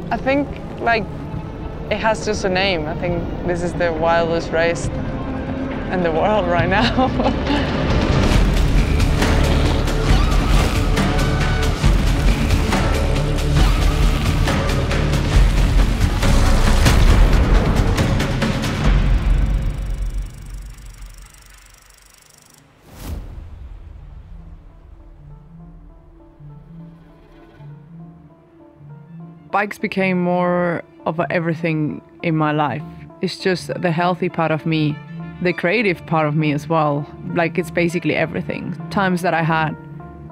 I think like it has just a name. I think this is the wildest race in the world right now. Bikes became more of everything in my life. It's just the healthy part of me, the creative part of me as well. Like it's basically everything. Times that I had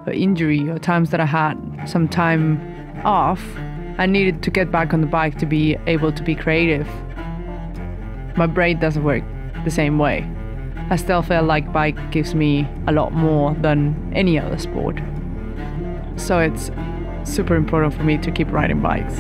an injury or times that I had some time off, I needed to get back on the bike to be able to be creative. My brain doesn't work the same way. I still feel like bike gives me a lot more than any other sport. So it's super important for me to keep riding bikes.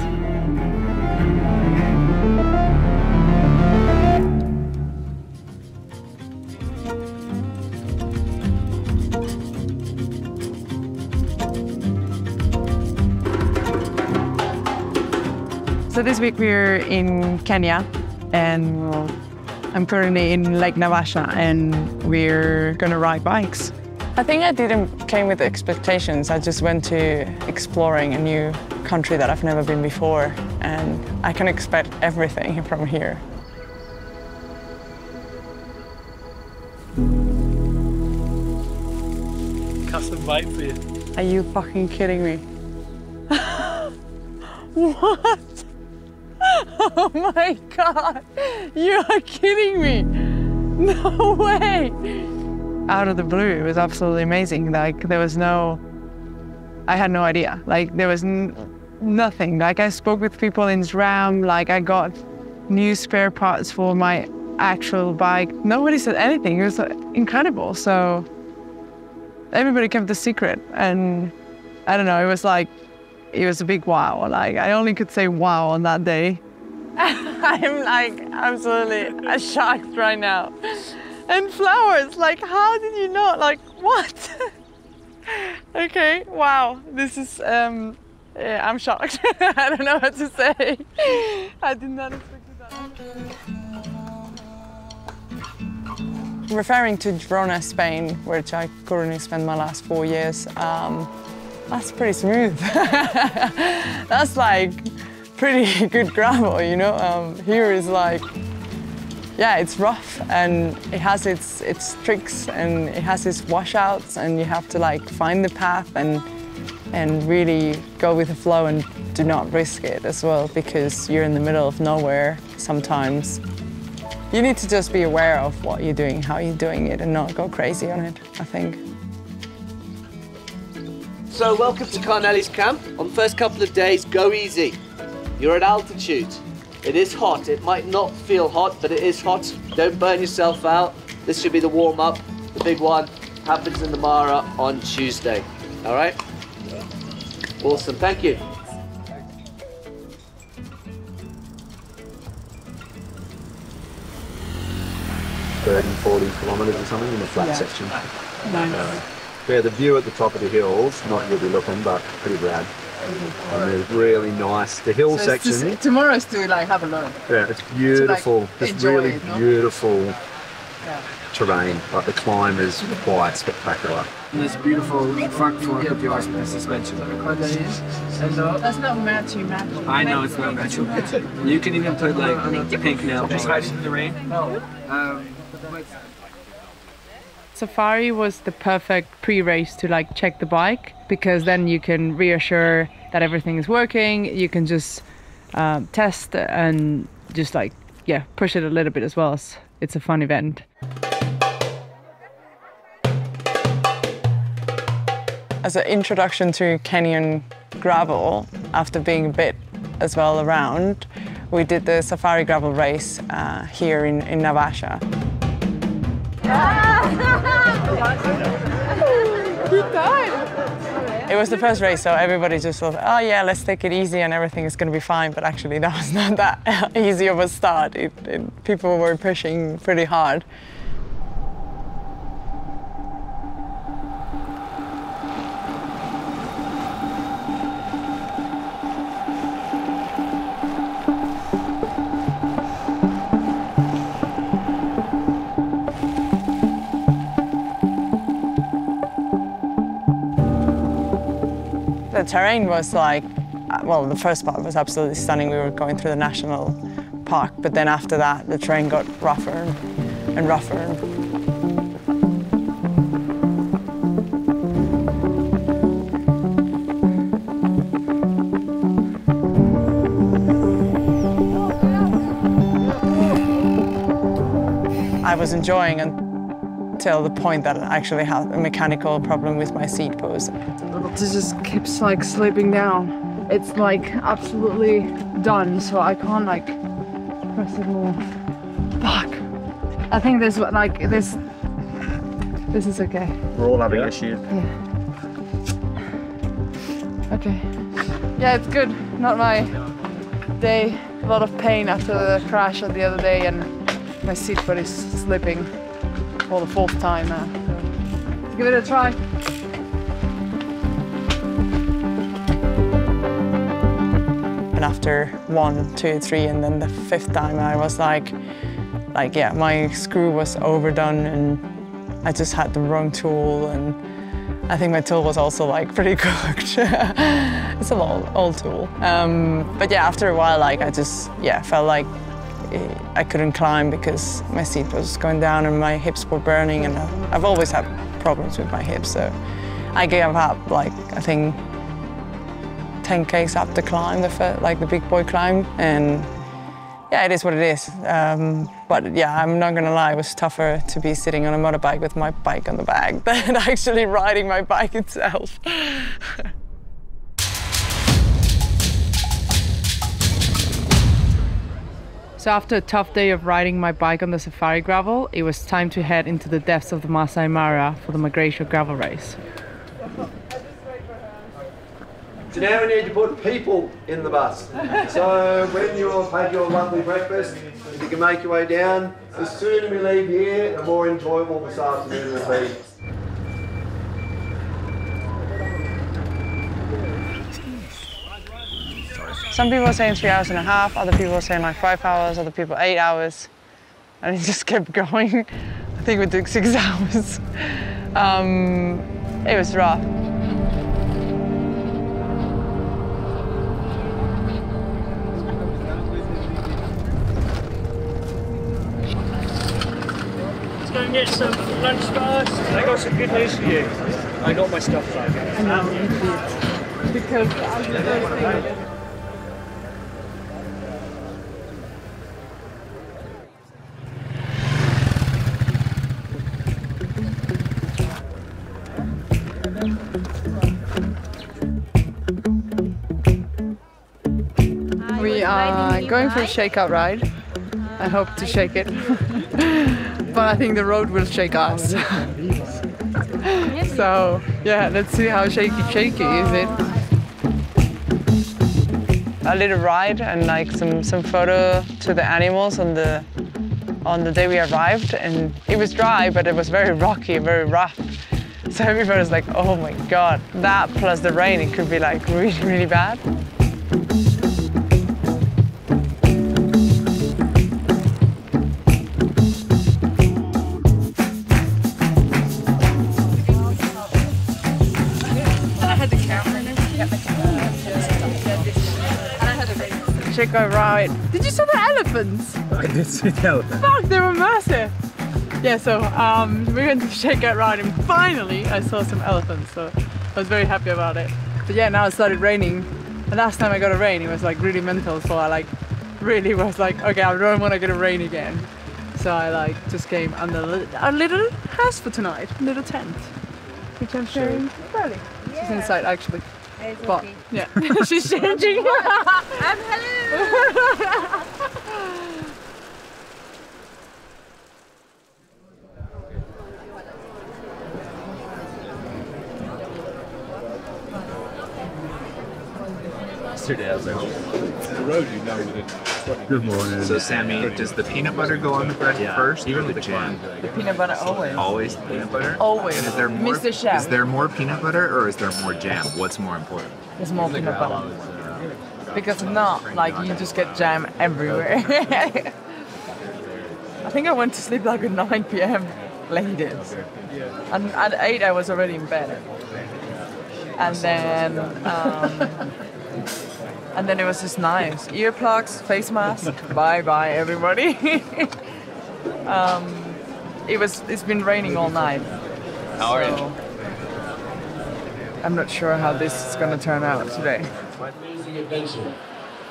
So this week we're in Kenya and I'm currently in Lake Naivasha and we're gonna ride bikes. I think I didn't came with expectations. I just went to exploring a new country that I've never been before, and I can expect everything from here. Custom bike for you. Are you fucking kidding me? What? Oh my God! You are kidding me! No way! Out of the blue, it was absolutely amazing. Like there was I had no idea. Like there was nothing. Like I spoke with people in SRAM, like I got new spare parts for my actual bike. Nobody said anything. It was incredible. So everybody kept the secret, and I don't know. It was a big wow. Like I only could say wow on that day. I'm like absolutely shocked right now. And flowers, like how did you know? Like what? Okay, wow, this is, yeah, I'm shocked. I don't know what to say. I did not expect that. Referring to Girona, Spain, which I currently spend my last 4 years, that's pretty smooth. That's like pretty good gravel, you know? Here is like, yeah, it's rough and it has its tricks and it has its washouts, and you have to like find the path and really go with the flow and do not risk it as well, because you're in the middle of nowhere sometimes. You need to just be aware of what you're doing, how you're doing it, and not go crazy on it, I think. So welcome to Carnelli's camp. On the first couple of days, go easy. You're at altitude. It is hot. It might not feel hot, but it is hot. Don't burn yourself out. This should be the warm-up. The big one happens in the Mara on Tuesday. All right? Awesome. Thank you. 30, 40 kilometres or something in a flat section. Nice. Yeah, the view at the top of the hills, not really looking, but pretty rad. And it's really nice. The hill section. Tomorrow's to like have a look. Yeah, it's beautiful. To, like, it's enjoy really it, no? beautiful terrain. Like the climb is quite spectacular. And this beautiful front fork of yours with the suspension. That's not matchy. I know it's not matching. You can even put like pink nail polish. Hiding in the rain. Safari was the perfect pre-race to like check the bike, because then you can reassure that everything is working. You can just test and just like, yeah, push it a little bit as well. It's a fun event. As an introduction to Kenyan gravel, after being a bit as well around, we did the Safari gravel race here in Naivasha. It was the first race, so everybody just thought, oh yeah, let's take it easy and everything is going to be fine. But actually, that was not that easy of a start. People were pushing pretty hard. The terrain was like, well, the first part was absolutely stunning. We were going through the national park, but then after that, the terrain got rougher and rougher. I was enjoying until the point that I actually had a mechanical problem with my seat post. It just keeps like slipping down. It's like absolutely done, so I can't like press it more. Fuck. I think this like this is okay. We're all having issues. Yeah. Okay. Yeah, it's good. Not my day. A lot of pain after the crash of the other day, and my seat foot is slipping for the 4th time now. So give it a try. And after 1, 2, 3, and then the 5th time, I was like, yeah, my screw was overdone, and I just had the wrong tool, and I think my tool was also like pretty cooked. It's an old tool. But yeah, after a while, like I just felt like I couldn't climb because my seat was going down and my hips were burning, and I've always had problems with my hips, so I gave up like I think 10 k's up the climb, the big boy climb, and yeah, it is what it is. But yeah, I'm not gonna lie, it was tougher to be sitting on a motorbike with my bike on the back than actually riding my bike itself. So after a tough day of riding my bike on the safari gravel, it was time to head into the depths of the Maasai Mara for the migration gravel race. So now we need to put people in the bus. So when you've had your lovely breakfast, if you can make your way down, the sooner we leave here, the more enjoyable this afternoon will be. Some people are saying 3.5 hours, other people are saying like 5 hours, other people 8 hours. And it just kept going. I think we took 6 hours. It was rough. Let's go and get some lunch first. I got some good news for you. I got my stuff back. I know, you did. Because I was very We are going for a shakeout ride. I hope to shake it. But I think the road will shake us. So yeah, let's see how shaky is it. A little ride and like some photo to the animals on the day we arrived, and it was dry, but it was very rocky, very rough. So everybody was like, oh my God, that plus the rain, it could be like really, really bad. Check our ride. Did you see the elephants? I did see the elephant. Fuck, they were massive. Yeah, so we went to shakeout ride, and finally I saw some elephants, so I was very happy about it. But yeah, now it started raining. The last time I got a rain, it was like really mental, so I like really was like, okay, I don't want to get a rain again. So I like just came under a little house for tonight, a little tent, which I'm sharing early. She's inside actually. But yeah, she's changing. Hello. Yesterday I was like, the road you know within 20. Good morning. So Sammy, does the peanut butter go on the bread first, or the jam? The peanut butter always. Always peanut butter. Always. And is there more? Mr. Chef. Is there more peanut butter or is there more jam? What's more important? There's more peanut butter. Because if not, like you just get jam everywhere. I think I went to sleep like at 9 p.m. latest. And at 8 I was already in bed. And then it was just nice. Earplugs, face mask, bye everybody. It's been raining all night. How are you? I'm not sure how this is gonna turn out today. Amazing adventure.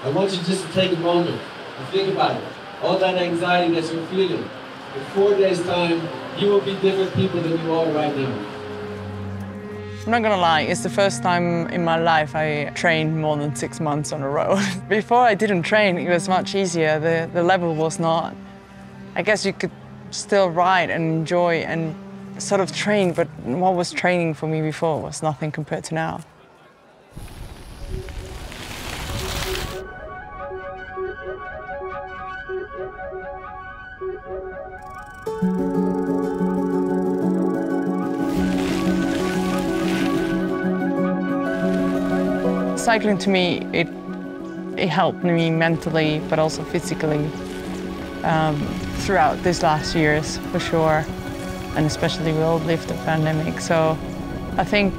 I want you just to take a moment and think about it. All that anxiety that you're feeling. In 4 days' time, you will be different people than you are right now. I'm not gonna lie, it's the first time in my life I trained more than 6 months on a row. Before I didn't train, it was much easier. The level was not. I guess you could still ride and enjoy and sort of train, but what was training for me before was nothing compared to now. Cycling to me, it helped me mentally, but also physically throughout these last years, for sure, and especially we all lived the pandemic. So I think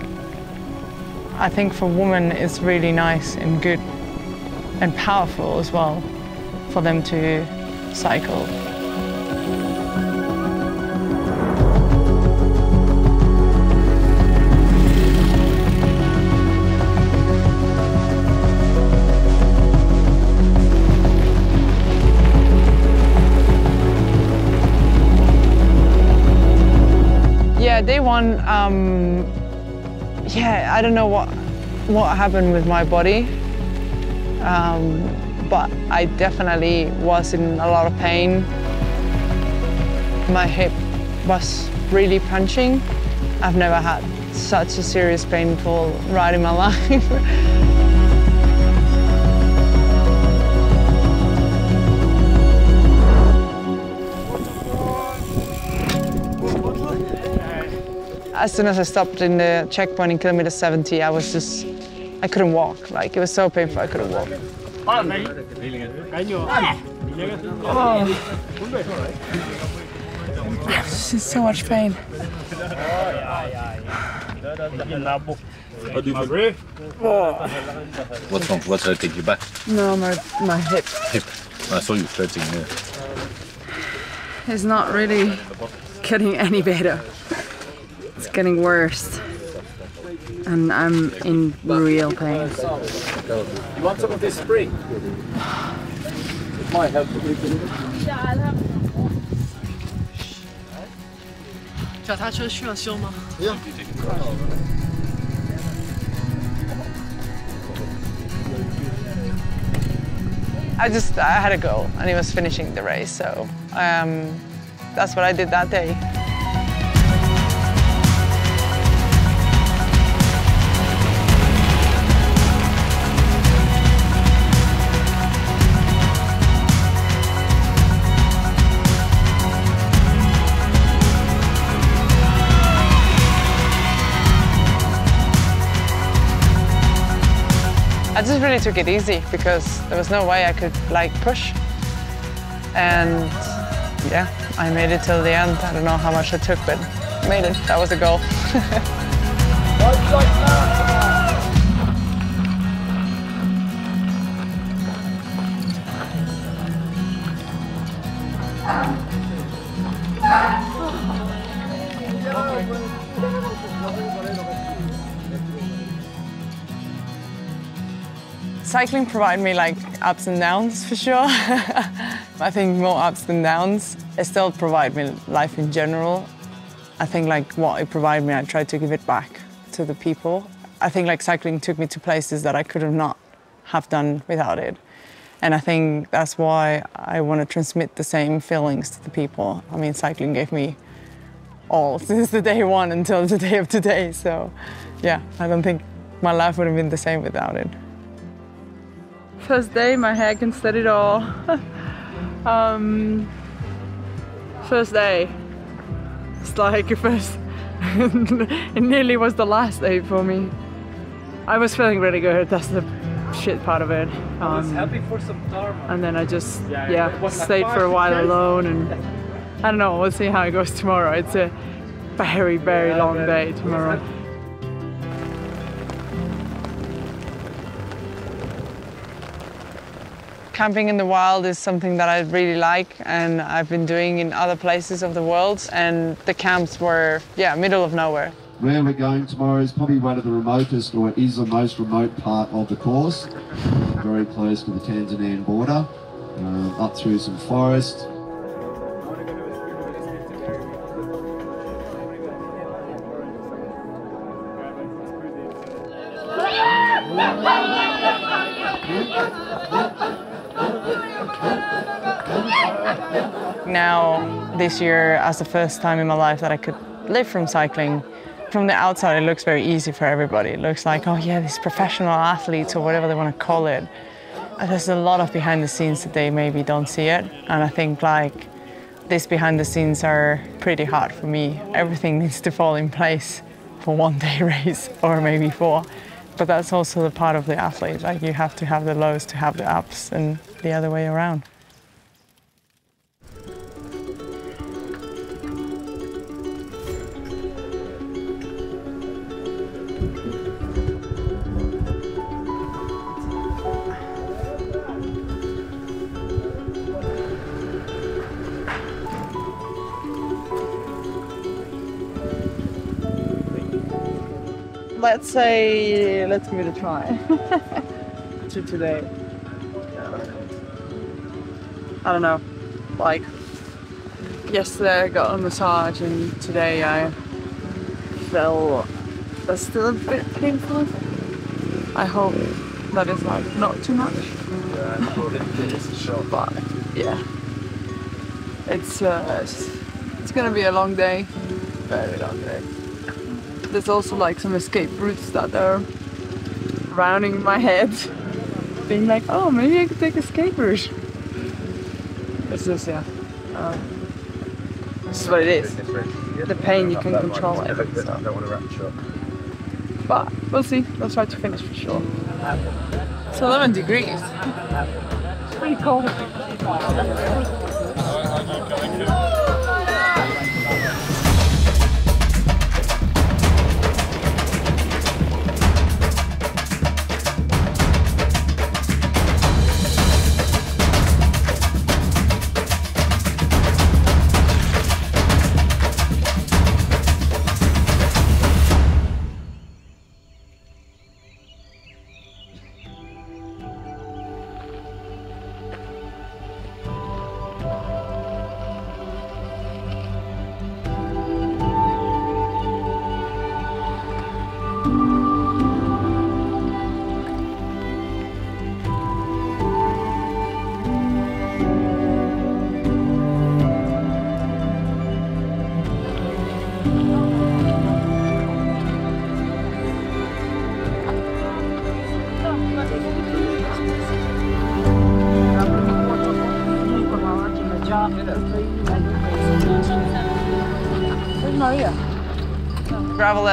for women it's really nice and good and powerful as well for them to cycle. Yeah, day one, I don't know what happened with my body, but I definitely was in a lot of pain. My hip was really punching. I've never had such a serious painful ride in my life. As soon as I stopped in the checkpoint in kilometer 70, I couldn't walk. Like, it was so painful, I couldn't walk. It's in so much pain. What's wrong? What's hurting your back? No, my hip. Hip. I saw you stretching there. It's not really getting any better. It's getting worse, and I'm in real pain. You want some of this spring? It might help a little bit. Yeah, I'll have. 脚踏车需要修吗？ Yeah. I had a goal, and it was finishing the race, so that's what I did that day. I just really took it easy because there was no way I could like push. And yeah, I made it till the end. I don't know how much it took, but made it. That was the goal. Cycling provided me like ups and downs for sure. I think more ups than downs. It still provides me life in general. I think like what it provided me, I tried to give it back to the people. I think like cycling took me to places that I could not have done without it. And I think that's why I want to transmit the same feelings to the people. I mean, cycling gave me all since the day one until the day of today. So yeah, I don't think my life would have been the same without it. First day, my hair can set it all. First day, it's like it nearly was the last day for me. I was feeling really good, that's the shit part of it. I was happy for some karma. And then I just, stayed for a while alone, and I don't know, we'll see how it goes tomorrow. It's a very, very long day tomorrow. Camping in the wild is something that I really like, and I've been doing in other places of the world, and the camps were, middle of nowhere. Where we're going tomorrow is probably one of the remotest, or it is the most remote part of the course. Very close to the Tanzanian border, up through some forest. Now, this year, as the first time in my life that I could live from cycling, from the outside it looks very easy for everybody. It looks like, oh yeah, these professional athletes or whatever they want to call it. And there's a lot of behind the scenes that they maybe don't see it. And I think like these behind the scenes are pretty hard for me. Everything needs to fall in place for one day race or maybe 4. But that's also the part of the athlete. Like you have to have the lows to have the ups and the other way around. Let's give it a try. To today. I don't know, like yesterday I got a massage and today I felt that's still a bit painful. I hope that is like not too much. But yeah, it's gonna be a long day, very long day. There's also like some escape routes that are rounding my head, being like, oh, maybe I could take escape route. It's just, this is what it is. The pain, you can control it. So. But we'll see, we'll try to finish for sure. It's 11 degrees. It's pretty cold.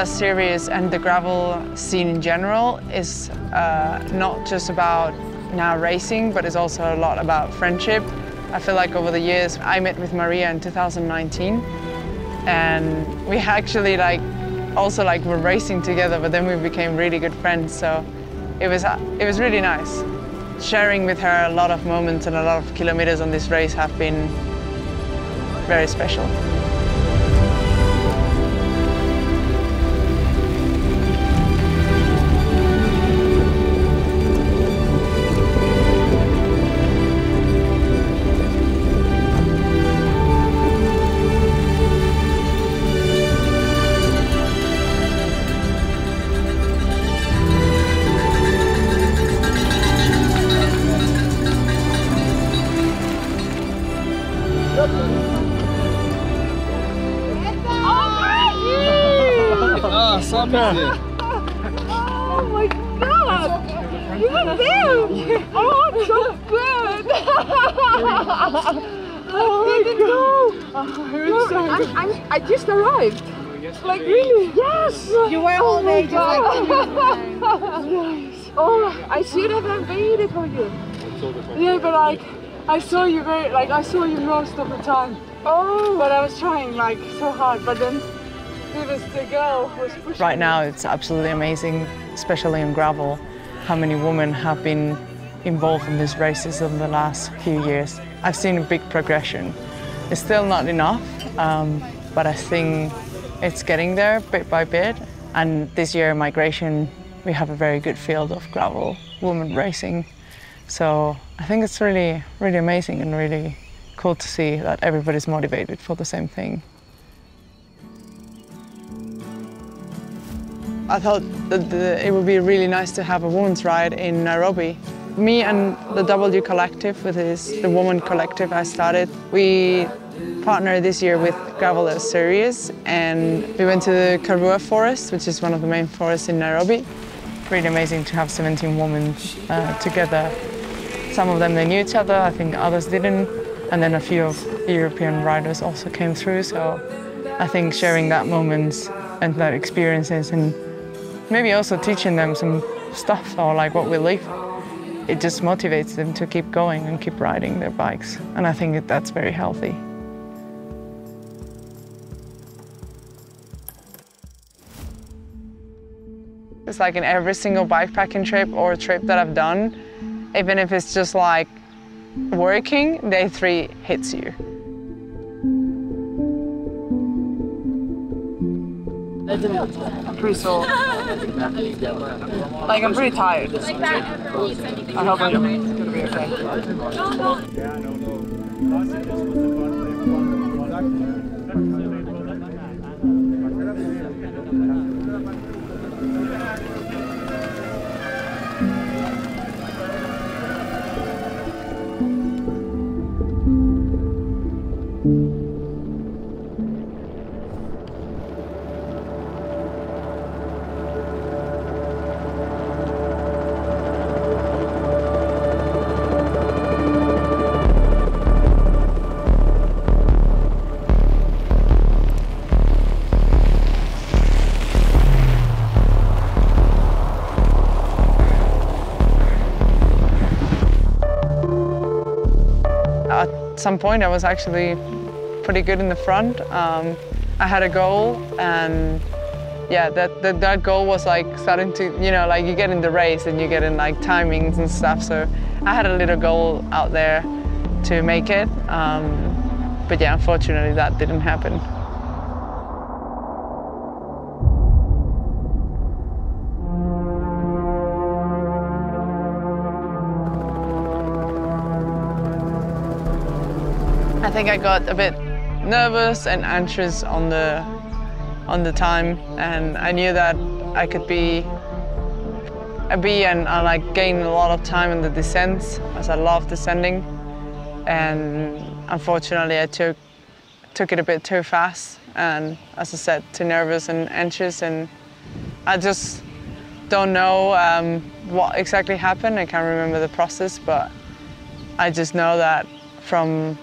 Wildest series and the gravel scene in general is not just about now racing, but it's also a lot about friendship. I feel like over the years, I met with Maria in 2019, and we actually were racing together, but then we became really good friends. So it was really nice. Sharing with her a lot of moments and a lot of kilometers on this race have been very special. Sami! Oh my god! You were there! Oh, I'm so good! Oh, I just arrived. Like really? Yes! You were all day just like yes. Oh, I should have waited for you. Yeah, but I saw you I saw you most of the time. Oh! But I was trying so hard, but then the girl was pushing. Right now it's absolutely amazing, especially on gravel, how many women have been involved in these races in the last few years. I've seen a big progression. It's still not enough, but I think it's getting there bit by bit. And this year, migration, we have a very good field of gravel women racing. So I think it's really, really amazing and really cool to see that everybody's motivated for the same thing. I thought that it would be really nice to have a women's ride in Nairobi. Me and the W Collective, which is the woman collective I started, we partnered this year with Wildest series, and we went to the Karua forest, which is one of the main forests in Nairobi. Really amazing to have 17 women together. Some of them, they knew each other, I think others didn't, and then a few of the European riders also came through, so I think sharing that moments and that experiences and maybe also teaching them some stuff or like what we live, it just motivates them to keep going and keep riding their bikes, and I think that's very healthy. It's like in every single bikepacking trip or trip that I've done, even if it's just like working, day 3 hits you. I'm pretty sore. Like, I'm pretty tired. I hope I'm gonna be At some point I was actually pretty good in the front. I had a goal, and yeah, that goal was like starting to, you know, like you get in the race and you get in like timings and stuff, so I had a little goal out there to make it, but yeah, unfortunately that didn't happen. I think I got a bit nervous and anxious on the time, and I knew that I could be and I like gain a lot of time in the descents, as I love descending, and unfortunately I took it a bit too fast, and as I said, too nervous and anxious, and I just don't know what exactly happened. I can't remember the process, but I just know that from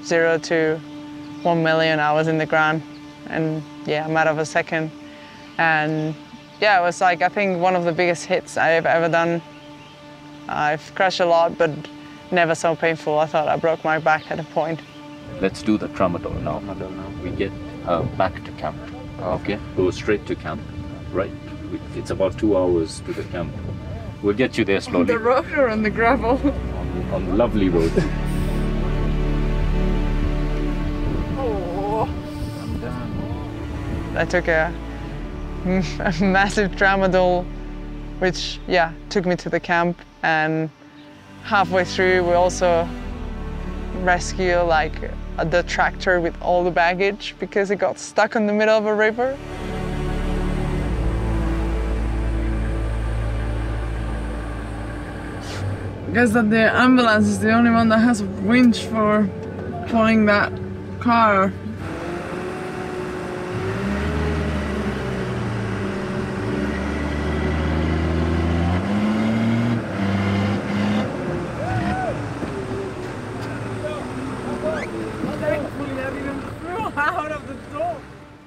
0 to 1 million, I was in the ground, and yeah, a matter of a second. And yeah, it was like, I think one of the biggest hits I've ever done. I've crashed a lot, but never so painful. I thought I broke my back at a point. Let's do the tramadol now. We get back to camp. Okay, go straight to camp, right? It's about 2 hours to the camp. We'll get you there slowly. On the road or on the gravel? On the lovely road. I took a massive tramadol, which, yeah, took me to the camp, and halfway through we also rescue like the tractor with all the baggage because it got stuck in the middle of a river. I guess that the ambulance is the only one that has a winch for pulling that car.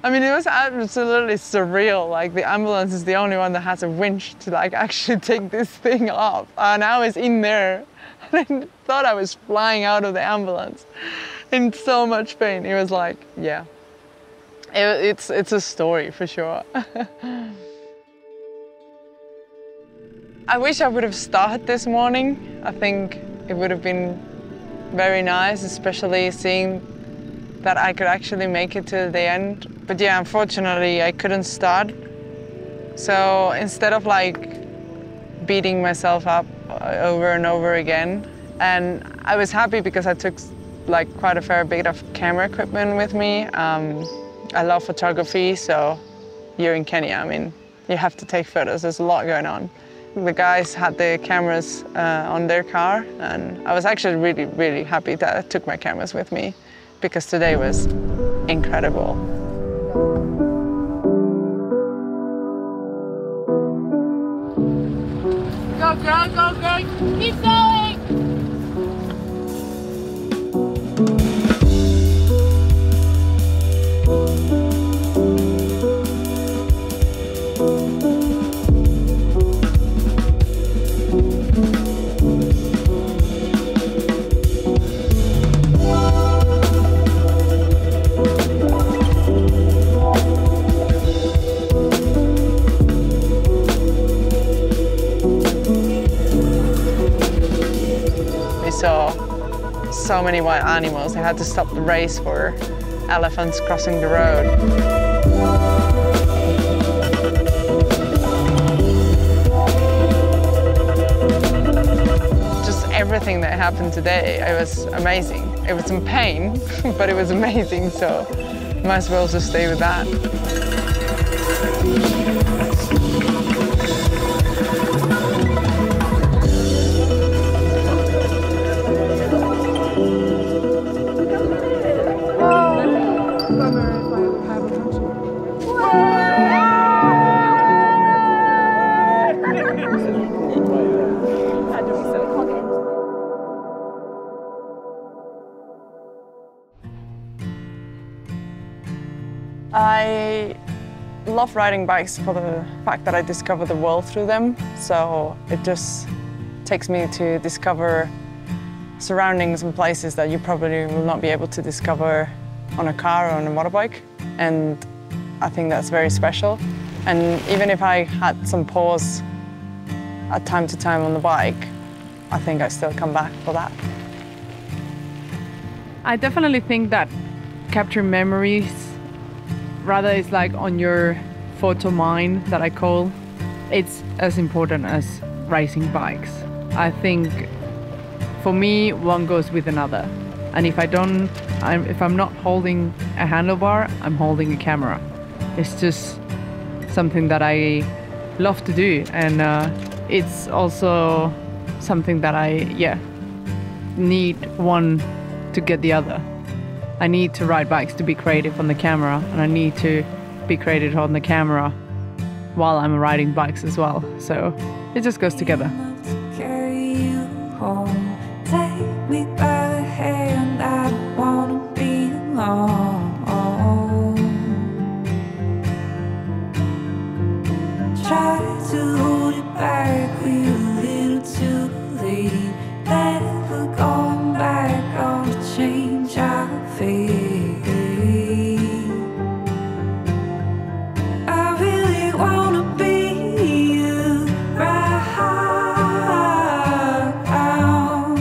I mean, it was absolutely surreal. Like, the ambulance is the only one that has a winch to like actually take this thing off. And I was in there and I thought I was flying out of the ambulance in so much pain. It was like, yeah, it's a story for sure. I wish I would have started this morning. I think it would have been very nice, especially seeing that I could actually make it to the end. But yeah, unfortunately, I couldn't start. So instead of like beating myself up over and over again, and I was happy because I took like quite a fair bit of camera equipment with me. I love photography, so you're in Kenya, I mean, you have to take photos, there's a lot going on. The guys had the cameras on their car, and I was actually really, really happy that I took my cameras with me because today was incredible. Go, girl, go, girl. Keep going. So many wild animals. I had to stop the race for elephants crossing the road. Just everything that happened today, it was amazing. It was some pain, but it was amazing, so might as well just stay with that. I love riding bikes for the fact that I discover the world through them. So it just takes me to discover surroundings and places that you probably will not be able to discover on a car or on a motorbike. And I think that's very special. And even if I had some pause at time to time on the bike, I think I still come back for that. I definitely think that capturing memories rather is like on your photo mind that I call. It's as important as racing bikes. I think for me, one goes with another. And if I'm not holding a handlebar, I'm holding a camera. It's just something that I love to do. And it's also something that I need one to get the other. I need to ride bikes to be creative on the camera, and I need to be creative on the camera while I'm riding bikes as well. So it just goes together. Carry you home, take me by the hand, I don't wanna be alone. Try to hold it back, we're a little too late. Never going back on the change I fade. I really wanna be you right now.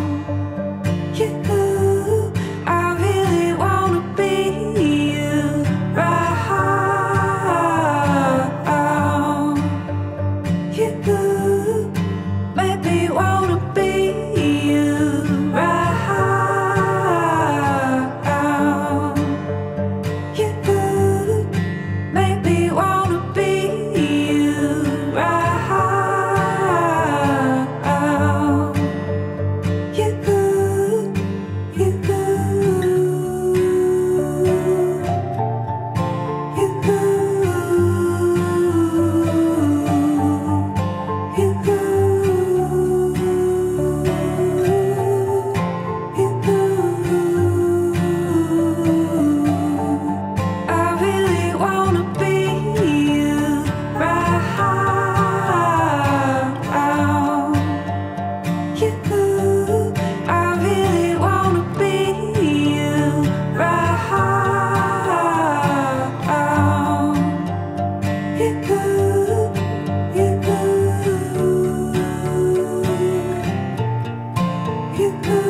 You You